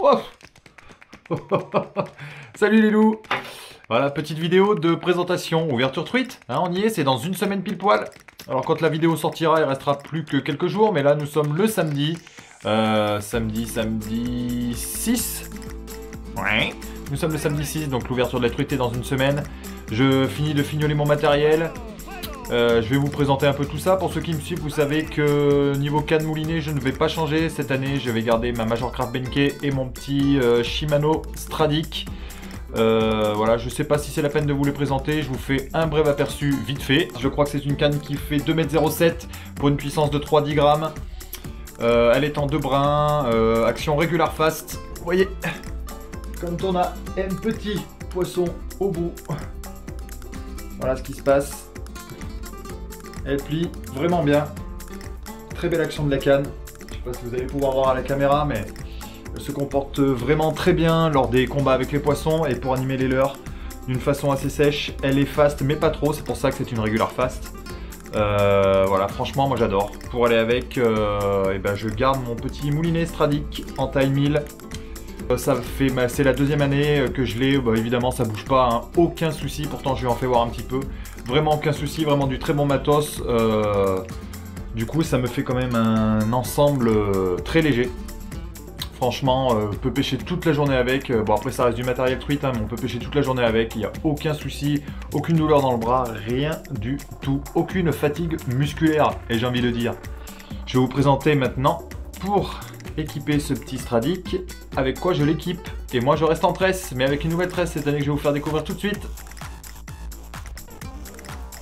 Oh. Salut les loups. Voilà, petite vidéo de présentation, ouverture truite, hein, on y est, c'est dans une semaine pile poil. Alors quand la vidéo sortira, il restera plus que quelques jours, mais là nous sommes le samedi. Samedi 6. Ouais. Nous sommes le samedi 6, donc l'ouverture de la truite est dans une semaine. Je finis de fignoler mon matériel. Je vais vous présenter un peu tout ça. Pour ceux qui me suivent, vous savez que niveau canne moulinée, je ne vais pas changer. Cette année, je vais garder ma Major Craft Benkei et mon petit Shimano Stradic. Voilà, je sais pas si c'est la peine de vous les présenter. Je vous fais un bref aperçu vite fait. Je crois que c'est une canne qui fait 2,07 m pour une puissance de 3,10 grammes. Elle est en deux brins, action regular fast. Vous voyez, quand on a un petit poisson au bout, voilà ce qui se passe. Elle plie vraiment bien. Très belle action de la canne. Je sais pas si vous allez pouvoir voir à la caméra, mais elle se comporte vraiment très bien lors des combats avec les poissons et pour animer les leurres d'une façon assez sèche. Elle est fast, mais pas trop. C'est pour ça que c'est une regular fast. Voilà, franchement, moi j'adore. Pour aller avec, je garde mon petit moulinet Stradic en taille 1000. Ça fait, c'est la deuxième année que je l'ai, évidemment ça bouge pas, hein, aucun souci, pourtant je lui en fais voir un petit peu, vraiment aucun souci, vraiment du très bon matos, du coup ça me fait quand même un ensemble très léger. Franchement, on peut pêcher toute la journée avec, bon après ça reste du matériel truite, hein, mais on peut pêcher toute la journée avec, il n'y a aucun souci, aucune douleur dans le bras, rien du tout, aucune fatigue musculaire, et j'ai envie de dire. Je vais vous présenter maintenant pour équiper ce petit Stradic, avec quoi je l'équipe. Et moi je reste en tresse, mais avec une nouvelle tresse cette année que je vais vous faire découvrir tout de suite.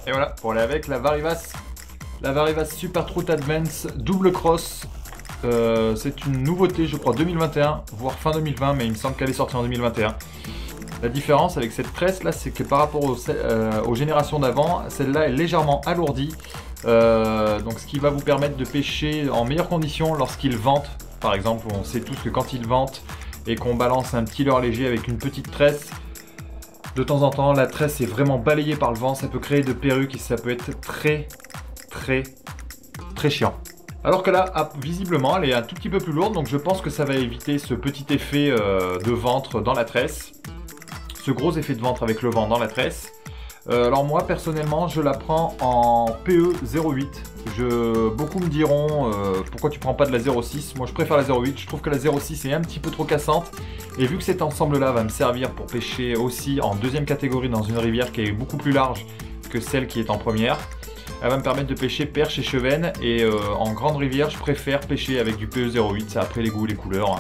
Et voilà, pour aller avec la Varivas. La Varivas Super Trout Advance double cross. C'est une nouveauté, je crois, 2021, voire fin 2020, mais il me semble qu'elle est sortie en 2021. La différence avec cette tresse là, c'est que par rapport aux générations d'avant, celle-là est légèrement alourdie. Donc ce qui va vous permettre de pêcher en meilleures conditions lorsqu'il vente. Par exemple, on sait tous que quand il vente et qu'on balance un petit leurre léger avec une petite tresse, de temps en temps la tresse est vraiment balayée par le vent, ça peut créer de perruques et ça peut être très chiant. Alors que là, visiblement, elle est un tout petit peu plus lourde, donc je pense que ça va éviter ce petit effet de ventre dans la tresse, ce gros effet de ventre avec le vent dans la tresse. Alors moi personnellement je la prends en PE 08. Beaucoup me diront pourquoi tu prends pas de la 06. Moi je préfère la 08, je trouve que la 06 est un petit peu trop cassante. Et vu que cet ensemble là va me servir pour pêcher aussi en deuxième catégorie dans une rivière qui est beaucoup plus large que celle qui est en première, elle va me permettre de pêcher perche et chevenne. Et en grande rivière je préfère pêcher avec du PE 08, c'est après les goûts et les couleurs.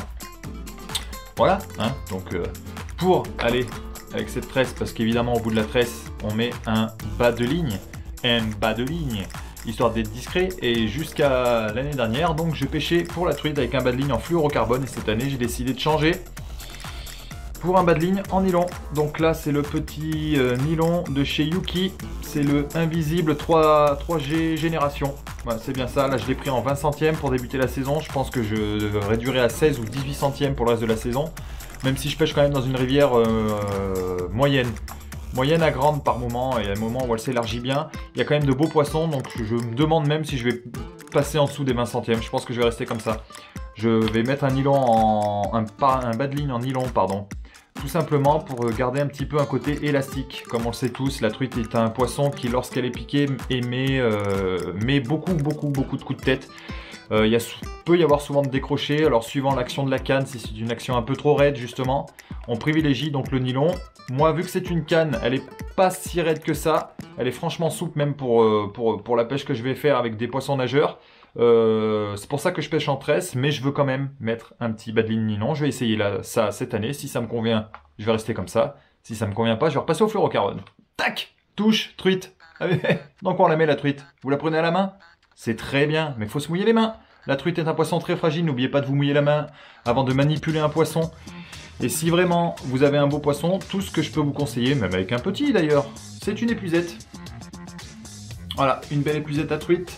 Voilà, hein, donc pour aller avec cette tresse, parce qu'évidemment au bout de la tresse on met un bas de ligne, histoire d'être discret. Et jusqu'à l'année dernière donc je pêchais pour la truite avec un bas de ligne en fluorocarbone, et cette année j'ai décidé de changer pour un bas de ligne en nylon. Donc là c'est le petit nylon de chez Yuki, c'est le Invisible 3G génération. Voilà, c'est bien ça, là je l'ai pris en 20 centièmes pour débuter la saison. Je pense que je réduirai à 16 ou 18 centièmes pour le reste de la saison. Même si je pêche quand même dans une rivière moyenne à grande par moment, et à un moment où elle s'élargit bien, il y a quand même de beaux poissons, donc je me demande même si je vais passer en dessous des 20 centièmes, je pense que je vais rester comme ça. Je vais mettre un nylon un bas de ligne en nylon, pardon, tout simplement pour garder un petit peu un côté élastique. Comme on le sait tous, la truite est un poisson qui lorsqu'elle est piquée met beaucoup de coups de tête. Peut y avoir souvent de décrochés, alors suivant l'action de la canne, si c'est une action un peu trop raide justement, on privilégie donc le nylon. Moi vu que c'est une canne, elle est pas si raide que ça, elle est franchement souple même pour la pêche que je vais faire avec des poissons nageurs. C'est pour ça que je pêche en tresse, mais je veux quand même mettre un petit bas de ligne nylon. Je vais essayer ça cette année, si ça me convient, je vais rester comme ça. Si ça me convient pas, je vais repasser au fluorocarbone. Tac! Touche, truite. Donc on la met la truite. Vous la prenez à la main? C'est très bien, mais il faut se mouiller les mains. La truite est un poisson très fragile, n'oubliez pas de vous mouiller la main avant de manipuler un poisson. Et si vraiment vous avez un beau poisson, tout ce que je peux vous conseiller, même avec un petit d'ailleurs, c'est une épuisette. Voilà, une belle épuisette à truite.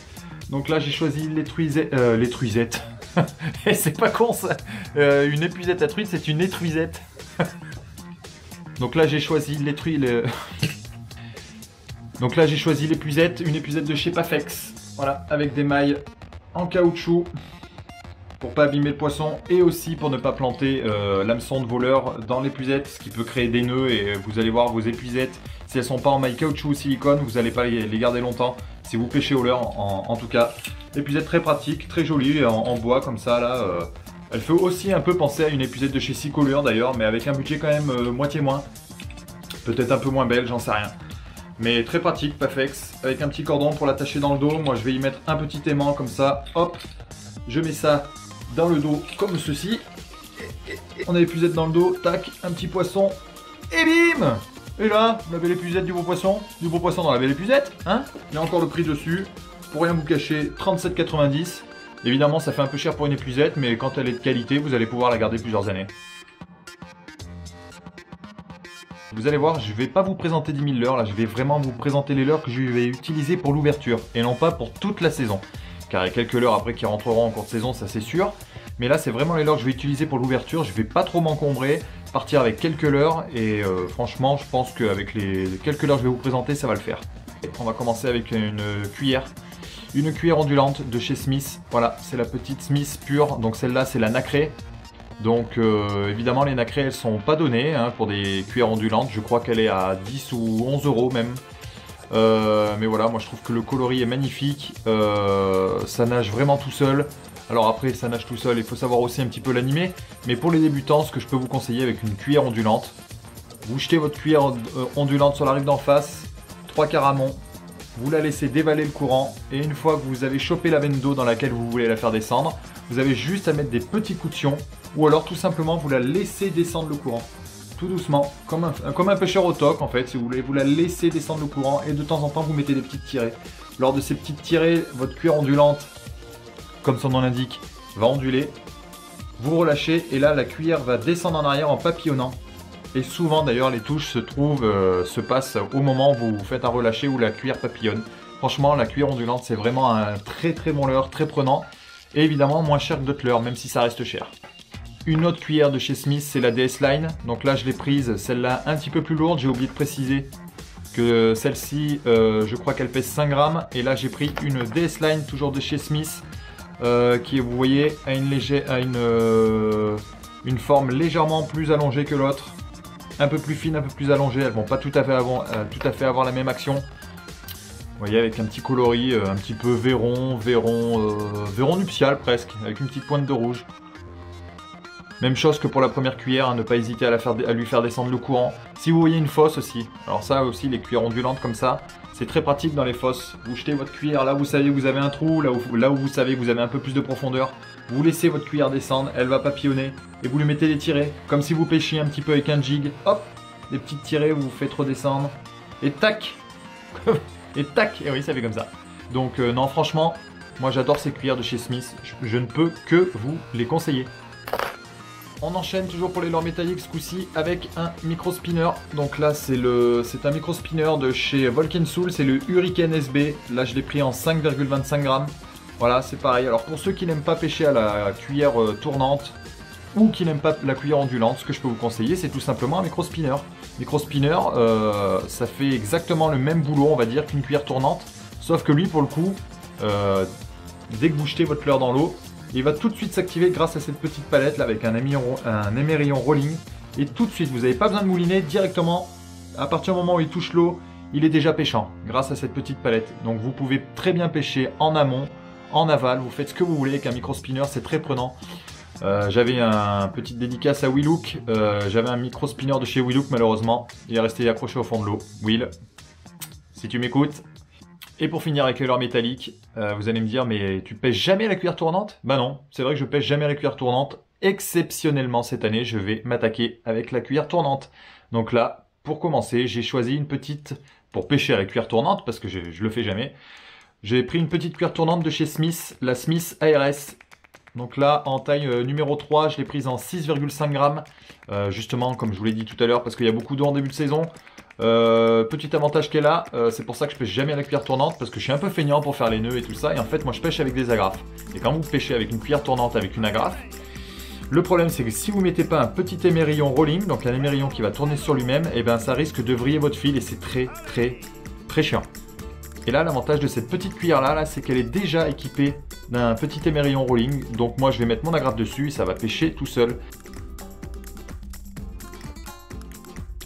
Donc là j'ai choisi l'étruisette. Et c'est pas con ça. Une épuisette à truite, c'est une étruisette. Donc là j'ai choisi Donc là j'ai choisi l'épuisette, une épuisette de chez Pafex. Voilà, avec des mailles en caoutchouc. pour pas abîmer le poisson et aussi pour ne pas planter l'hameçon de voleur dans l'épuisette, ce qui peut créer des nœuds et vous allez voir vos épuisettes, si elles sont pas en maille caoutchouc ou silicone, vous n'allez pas les garder longtemps si vous pêchez au leurre en tout cas. L'épuisette très pratique, très jolie en bois comme ça là. Elle fait aussi un peu penser à une épuisette de chez Sicolure d'ailleurs, mais avec un budget quand même moitié moins. Peut-être un peu moins belle, j'en sais rien. Mais très pratique, Pafex, avec un petit cordon pour l'attacher dans le dos. Moi je vais y mettre un petit aimant comme ça, hop, je mets ça dans le dos comme ceci. On a l'épuisette dans le dos, tac, un petit poisson, et bim! Et là, la belle épuisette du beau poisson dans la belle épuisette, hein? Il y a encore le prix dessus, pour rien vous cacher, 37,90 €. Évidemment, ça fait un peu cher pour une épuisette, mais quand elle est de qualité, vous allez pouvoir la garder plusieurs années. Vous allez voir, je ne vais pas vous présenter 10 000 leurres, là je vais vraiment vous présenter les leurres que je vais utiliser pour l'ouverture, et non pas pour toute la saison. Car il y a quelques leurres après qui rentreront en cours de saison, ça c'est sûr. Mais là c'est vraiment les leurres que je vais utiliser pour l'ouverture, je ne vais pas trop m'encombrer, partir avec quelques leurres, et franchement je pense qu'avec les quelques leurres que je vais vous présenter, ça va le faire. On va commencer avec une cuillère. Une cuillère ondulante de chez Smith, voilà, c'est la petite Smith pure, donc celle-là c'est la nacrée. Donc évidemment les nacrées elles sont pas données hein, pour des cuillères ondulantes, je crois qu'elle est à 10 ou 11 € même. Mais voilà, moi je trouve que le coloris est magnifique, ça nage vraiment tout seul. Alors après ça nage tout seul, il faut savoir aussi un petit peu l'animer, mais pour les débutants ce que je peux vous conseiller avec une cuillère ondulante, vous jetez votre cuillère ondulante sur la rive d'en face, 3 quarts amont. Vous la laissez dévaler le courant et une fois que vous avez chopé la veine d'eau dans laquelle vous voulez la faire descendre, vous avez juste à mettre des petits coups de fion ou alors tout simplement vous la laissez descendre le courant. Tout doucement, comme un pêcheur au toc en fait, si vous voulez, vous la laissez descendre le courant et de temps en temps vous mettez des petites tirées. Lors de ces petites tirées, votre cuillère ondulante, comme son nom l'indique, va onduler. Vous relâchez et là la cuillère va descendre en arrière en papillonnant. Et souvent d'ailleurs les touches se passent au moment où vous faites un relâché ou la cuillère papillonne. Franchement la cuillère ondulante c'est vraiment un très très bon leurre, très prenant. Et évidemment moins cher que d'autres leurres, même si ça reste cher. Une autre cuillère de chez Smith c'est la DS Line. Donc là je l'ai prise, celle-là un petit peu plus lourde, j'ai oublié de préciser que celle-ci je crois qu'elle pèse 5 grammes. Et là j'ai pris une DS Line toujours de chez Smith qui vous voyez a une forme légèrement plus allongée que l'autre. Un peu plus fine, un peu plus allongée, elles vont pas tout à fait avoir la même action. Vous voyez avec un petit coloris, un petit peu véron nuptial presque, avec une petite pointe de rouge. Même chose que pour la première cuillère, hein, ne pas hésiter à lui faire descendre le courant. Si vous voyez une fosse aussi, alors ça aussi les cuillères ondulantes comme ça, c'est très pratique dans les fosses. Vous jetez votre cuillère là où vous savez que vous avez un trou, là où vous savez que vous avez un peu plus de profondeur. Vous laissez votre cuillère descendre, elle va papillonner et vous lui mettez des tirées. Comme si vous pêchiez un petit peu avec un jig. Hop, des petites tirées, vous faites redescendre. Et tac. Et tac. Et oui, ça fait comme ça. Donc non, franchement, moi j'adore ces cuillères de chez Smith. Je ne peux que vous les conseiller. On enchaîne toujours pour les leurres métalliques ce coup-ci avec un micro spinner. Donc là c'est un micro spinner de chez Volkensoul, c'est le Hurricane SB. Là je l'ai pris en 5,25 grammes. Voilà, c'est pareil. Alors pour ceux qui n'aiment pas pêcher à la cuillère tournante ou qui n'aiment pas la cuillère ondulante, ce que je peux vous conseiller c'est tout simplement un micro spinner. Micro spinner, ça fait exactement le même boulot on va dire qu'une cuillère tournante, sauf que lui pour le coup, dès que vous jetez votre leurre dans l'eau, il va tout de suite s'activer grâce à cette petite palette là avec un émerillon rolling. Et tout de suite, vous n'avez pas besoin de mouliner directement. À partir du moment où il touche l'eau, il est déjà pêchant grâce à cette petite palette. Donc vous pouvez très bien pêcher en amont, en aval. Vous faites ce que vous voulez avec un micro spinner, c'est très prenant. J'avais un petit dédicace à Willook. J'avais un micro spinner de chez Willook malheureusement. Il est resté accroché au fond de l'eau. Will, si tu m'écoutes. Et pour finir avec les leurres métalliques, vous allez me dire, mais tu pêches jamais à la cuillère tournante? Bah non, c'est vrai que je pêche jamais à la cuillère tournante. Exceptionnellement cette année, je vais m'attaquer avec la cuillère tournante. Donc là, pour commencer, j'ai choisi une petite, pour pêcher à la cuillère tournante, parce que je le fais jamais. J'ai pris une petite cuillère tournante de chez Smith, la Smith ARS. Donc là, en taille numéro 3, je l'ai prise en 6,5 grammes. Justement, comme je vous l'ai dit tout à l'heure, parce qu'il y a beaucoup d'eau en début de saison. Petit avantage qu'elle a, c'est pour ça que je pêche jamais à la cuillère tournante, parce que je suis un peu feignant pour faire les nœuds et tout ça, et en fait moi je pêche avec des agrafes. Et quand vous pêchez avec une cuillère tournante avec une agrafe, le problème c'est que si vous mettez pas un petit émerillon rolling, donc un émerillon qui va tourner sur lui-même, et ben ça risque de vriller votre fil et c'est très chiant. Et là, l'avantage de cette petite cuillère là, c'est qu'elle est déjà équipée d'un petit émerillon rolling. Donc moi, je vais mettre mon agrafe dessus et ça va pêcher tout seul.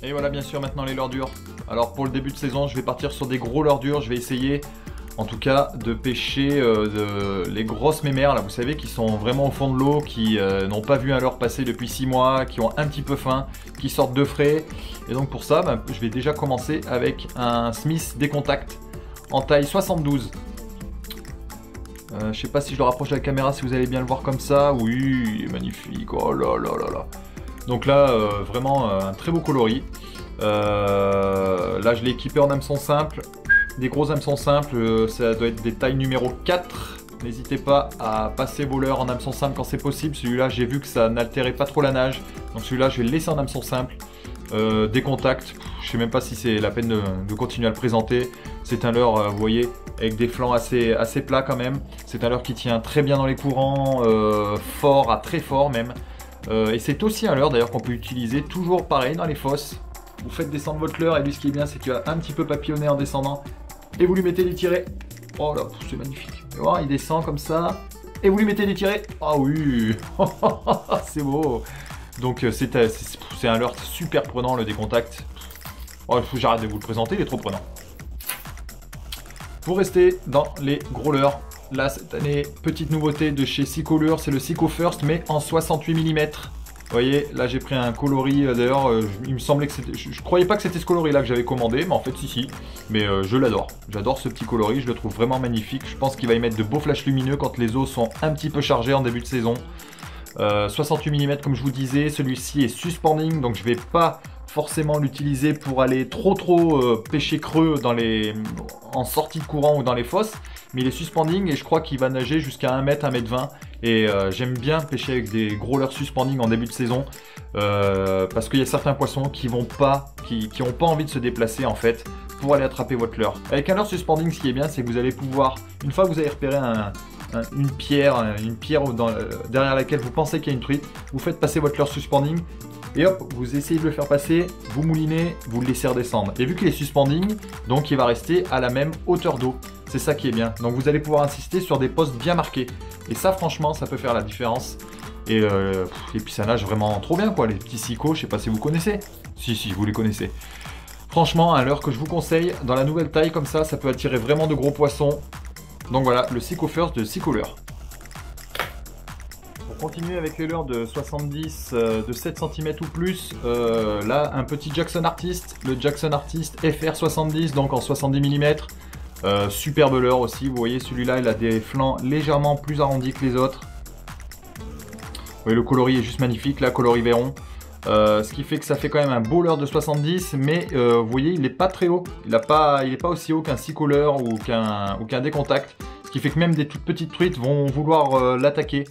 Et voilà, bien sûr, maintenant les leurres durs. Alors pour le début de saison, je vais partir sur des gros leurres durs. Je vais essayer, en tout cas, de pêcher les grosses mémères, là, vous savez, qui sont vraiment au fond de l'eau, qui n'ont pas vu un leurre passer depuis 6 mois, qui ont un petit peu faim, qui sortent de frais. Et donc pour ça, je vais déjà commencer avec un Smith Décontact en taille 72. Je sais pas si je le rapproche de la caméra, si vous allez bien le voir comme ça. Oui, magnifique, oh là là là là. Donc là, vraiment un très beau coloris. Là, je l'ai équipé en hameçon simple. Des gros hameçons simples, ça doit être des tailles numéro 4. N'hésitez pas à passer vos leurres en hameçon simple quand c'est possible. Celui-là, j'ai vu que ça n'altérait pas trop la nage. Donc celui-là, je vais le laisser en hameçon simple. Décontact, je sais même pas si c'est la peine de continuer à le présenter. C'est un leurre, vous voyez, avec des flancs assez plats quand même. C'est un leurre qui tient très bien dans les courants, fort à très fort même. Et c'est aussi un leurre d'ailleurs qu'on peut utiliser toujours pareil dans les fosses. Vous faites descendre votre leurre et lui ce qui est bien c'est qu'il va un petit peu papillonner en descendant. Et vous lui mettez les tirets. Oh là, c'est magnifique. Vous voyez, il descend comme ça. Et vous lui mettez les tirets. Ah oui, c'est beau. Donc c'est un leurre super prenant le Décontact. Oh, il faut que j'arrête de vous le présenter, il est trop prenant. Pour rester dans les gros leurres, là cette année, petite nouveauté de chez Sicolure, c'est le Sico First mais en 68 mm. Vous voyez, là j'ai pris un coloris, d'ailleurs il me semblait que c'était... Je croyais pas que c'était ce coloris là que j'avais commandé, mais en fait si. Mais je l'adore, j'adore ce petit coloris, je le trouve vraiment magnifique. Je pense qu'il va y mettre de beaux flashs lumineux quand les eaux sont un petit peu chargées en début de saison. 68 mm comme je vous disais, celui-ci est suspending, donc je vais pas forcément l'utiliser pour aller trop pêcher creux en sortie de courant ou dans les fosses, mais il est suspending et je crois qu'il va nager jusqu'à 1 mètre, 1 mètre 20 et j'aime bien pêcher avec des gros leurres suspending en début de saison parce qu'il y a certains poissons qui ont pas envie de se déplacer en fait pour aller attraper votre leurre. Avec un leurre suspending, ce qui est bien, c'est que vous allez pouvoir, une fois que vous avez repéré une pierre derrière laquelle vous pensez qu'il y a une truite, vous faites passer votre leurre suspending et hop, vous essayez de le faire passer, vous moulinez, vous le laissez redescendre. Et vu qu'il est suspending, donc il va rester à la même hauteur d'eau. C'est ça qui est bien. Donc vous allez pouvoir insister sur des postes bien marqués. Et ça franchement, ça peut faire la différence. Et puis ça nage vraiment trop bien quoi, les petits Sico, je sais pas si vous connaissez. Si, vous les connaissez. Franchement, un leurre que je vous conseille, dans la nouvelle taille comme ça peut attirer vraiment de gros poissons. Donc voilà, le Sico First de Sicolure. Pour continuer avec les leurres de 70, de 7 cm ou plus, là un petit Jackson Artist, le Jackson Artist FR70, donc en 70 mm. Superbe leurre aussi, vous voyez celui-là il a des flancs légèrement plus arrondis que les autres. Vous voyez le coloris est juste magnifique, là coloris Véron. Ce qui fait que ça fait quand même un beau leurre de 70, mais vous voyez il n'est pas très haut, il n'est pas aussi haut qu'un Sicolure ou qu'un Décontact, ce qui fait que même des toutes petites truites vont vouloir l'attaquer,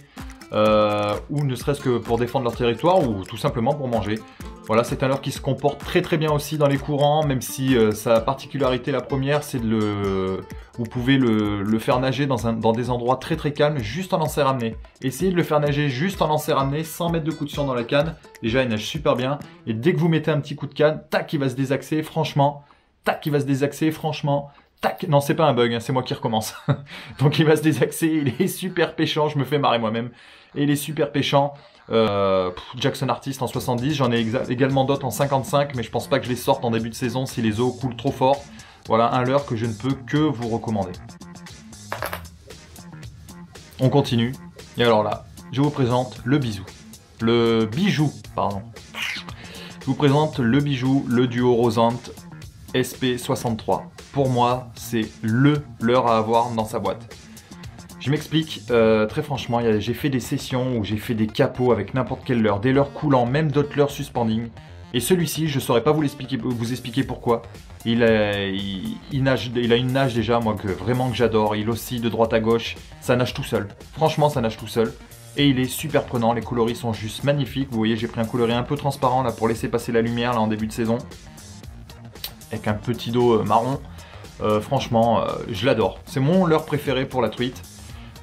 ou ne serait-ce que pour défendre leur territoire, ou tout simplement pour manger. Voilà, c'est un leurre qui se comporte très bien aussi dans les courants, même si sa particularité la première, c'est vous pouvez le faire nager dans des endroits très calmes, juste en lancer ramené. Essayez de le faire nager juste en lancer ramené, sans mettre de coup de sion dans la canne. Déjà, il nage super bien, et dès que vous mettez un petit coup de canne, tac, il va se désaxer, franchement. Tac, il va se désaxer, franchement. Tac, non, c'est pas un bug, hein, c'est moi qui recommence. Donc il va se désaxer, il est super pêchant, je me fais marrer moi-même. Et il est super pêchant. Jackson Artist en 70, j'en ai également d'autres en 55, mais je pense pas que je les sorte en début de saison si les eaux coulent trop fort. Voilà un leurre que je ne peux que vous recommander. On continue. Et alors là, je vous présente le bijou. Pardon. Je vous présente le bijou, le duo Rosant SP63. Pour moi, c'est le leurre à avoir dans sa boîte. Je m'explique, très franchement, j'ai fait des sessions où j'ai fait des capots avec n'importe quel leurre, des leurres coulants, même d'autres leurres suspending. Et celui-ci, je ne saurais pas vous expliquer pourquoi. Il a une nage déjà, moi, vraiment que j'adore. Il oscille de droite à gauche, ça nage tout seul. Franchement, ça nage tout seul. Et il est super prenant, les coloris sont juste magnifiques. Vous voyez, j'ai pris un coloris un peu transparent là pour laisser passer la lumière là en début de saison. Avec un petit dos marron. Franchement, je l'adore. C'est mon leurre préféré pour la truite.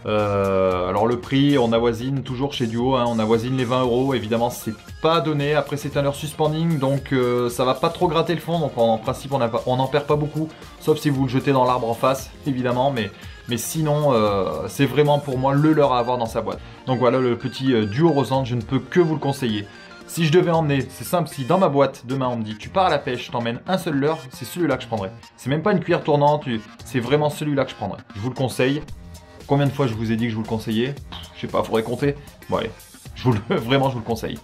Alors le prix, on avoisine toujours chez Duo, hein, on avoisine les 20 €. Évidemment, c'est pas donné. Après, c'est un leurre suspending, donc ça va pas trop gratter le fond. Donc en principe, on n'en perd pas beaucoup, sauf si vous le jetez dans l'arbre en face, évidemment. Mais sinon, c'est vraiment pour moi le leurre à avoir dans sa boîte. Donc voilà le petit Duo Rosand, je ne peux que vous le conseiller. Si je devais emmener, c'est simple, si dans ma boîte, demain on me dit tu pars à la pêche, je t'emmène un seul leurre, c'est celui-là que je prendrais. C'est même pas une cuillère tournante, c'est vraiment celui-là que je prendrais. Je vous le conseille. Combien de fois je vous ai dit que je vous le conseillais? Je sais pas, faudrait compter. Bon allez, vraiment je vous le conseille.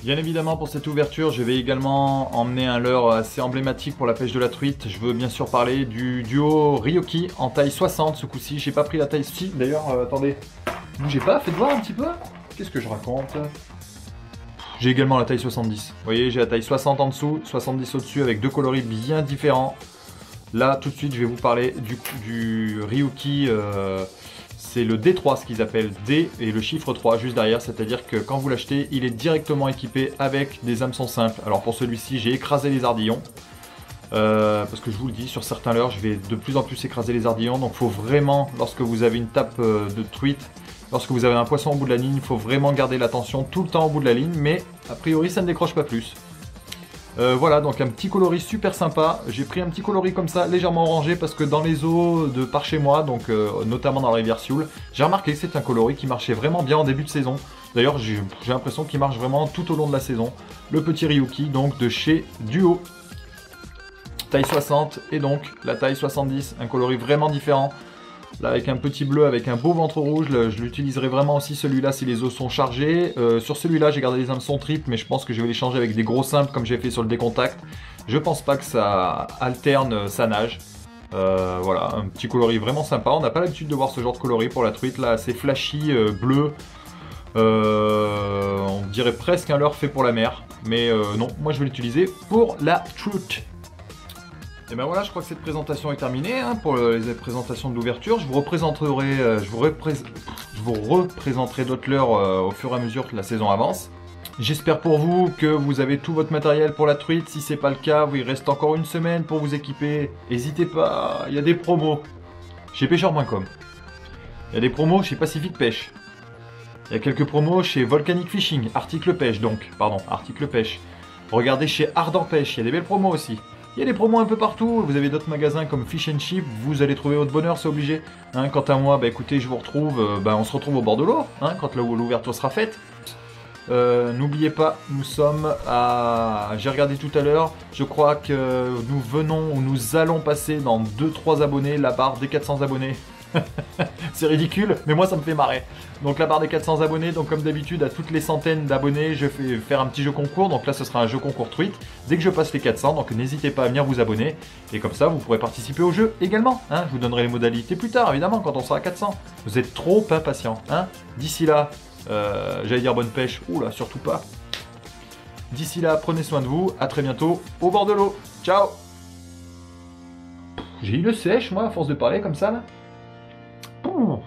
Bien évidemment pour cette ouverture, je vais également emmener un leurre assez emblématique pour la pêche de la truite. Je veux bien sûr parler du duo Ryoki en taille 60 ce coup-ci. J'ai pas pris la taille 6 d'ailleurs, attendez. Bougez pas, faites voir un petit peu. Qu'est-ce que je raconte? J'ai également la taille 70. Vous voyez, j'ai la taille 60 en dessous, 70 au-dessus avec deux coloris bien différents. Là, tout de suite, je vais vous parler du Ryoki. C'est le D3, ce qu'ils appellent D et le chiffre 3 juste derrière. C'est-à-dire que quand vous l'achetez, il est directement équipé avec des hameçons simples. Alors pour celui-ci, j'ai écrasé les ardillons. Parce que je vous le dis, sur certains leurres, je vais de plus en plus écraser les ardillons. Donc il faut vraiment, lorsque vous avez une tape de truite, lorsque vous avez un poisson au bout de la ligne, il faut vraiment garder l'attention tout le temps au bout de la ligne. Mais a priori, ça ne décroche pas plus. Voilà, donc un petit coloris super sympa. J'ai pris un petit coloris comme ça, légèrement orangé, parce que dans les eaux de par chez moi, donc notamment dans la rivière Sioule, j'ai remarqué que c'est un coloris qui marchait vraiment bien en début de saison. D'ailleurs, j'ai l'impression qu'il marche vraiment tout au long de la saison. Le petit Ryoki, donc de chez Duo. Taille 60 et donc la taille 70, un coloris vraiment différent. Là avec un petit bleu, avec un beau ventre rouge, je l'utiliserai vraiment aussi celui-là si les os sont chargés. Sur celui-là j'ai gardé les hameçons triples, mais je pense que je vais les changer avec des gros simples comme j'ai fait sur le décontact. Je pense pas que ça alterne sa nage. Voilà, un petit coloris vraiment sympa. On n'a pas l'habitude de voir ce genre de coloris pour la truite. Là c'est flashy, bleu. On dirait presque un leurre fait pour la mer. Mais non, moi je vais l'utiliser pour la truite. Et ben voilà, je crois que cette présentation est terminée hein, pour les présentations de l'ouverture. Je vous représenterai d'autres leurres au fur et à mesure que la saison avance. J'espère pour vous que vous avez tout votre matériel pour la truite. Si c'est pas le cas, il reste encore une semaine pour vous équiper. N'hésitez pas, il y a des promos chez pêcheur.com. Il y a des promos chez Pacific Pêche. Il y a quelques promos chez Volcanic Fishing, article pêche donc, pardon, article pêche. Regardez chez Ardent Pêche, il y a des belles promos aussi. Il y a des promos un peu partout, vous avez d'autres magasins comme Fish and Chip, vous allez trouver votre bonheur, c'est obligé. Hein, quant à moi, bah écoutez, je vous retrouve, on se retrouve au bord de l'eau, hein, quand l'ouverture sera faite. N'oubliez pas, nous sommes à... J'ai regardé tout à l'heure, je crois que nous allons passer dans 2-3 abonnés, la barre des 400 abonnés. C'est ridicule, mais moi ça me fait marrer. Donc la barre des 400 abonnés, donc comme d'habitude à toutes les centaines d'abonnés, je vais faire un petit jeu concours. Donc là ce sera un jeu concours truite dès que je passe les 400, donc n'hésitez pas à venir vous abonner. Et comme ça vous pourrez participer au jeu également, hein. Je vous donnerai les modalités plus tard évidemment quand on sera à 400. Vous êtes trop impatients, hein. D'ici là, j'allais dire bonne pêche, oula surtout pas. D'ici là, prenez soin de vous, à très bientôt au bord de l'eau. Ciao. J'ai eu le sèche moi à force de parler comme ça là. Ouh.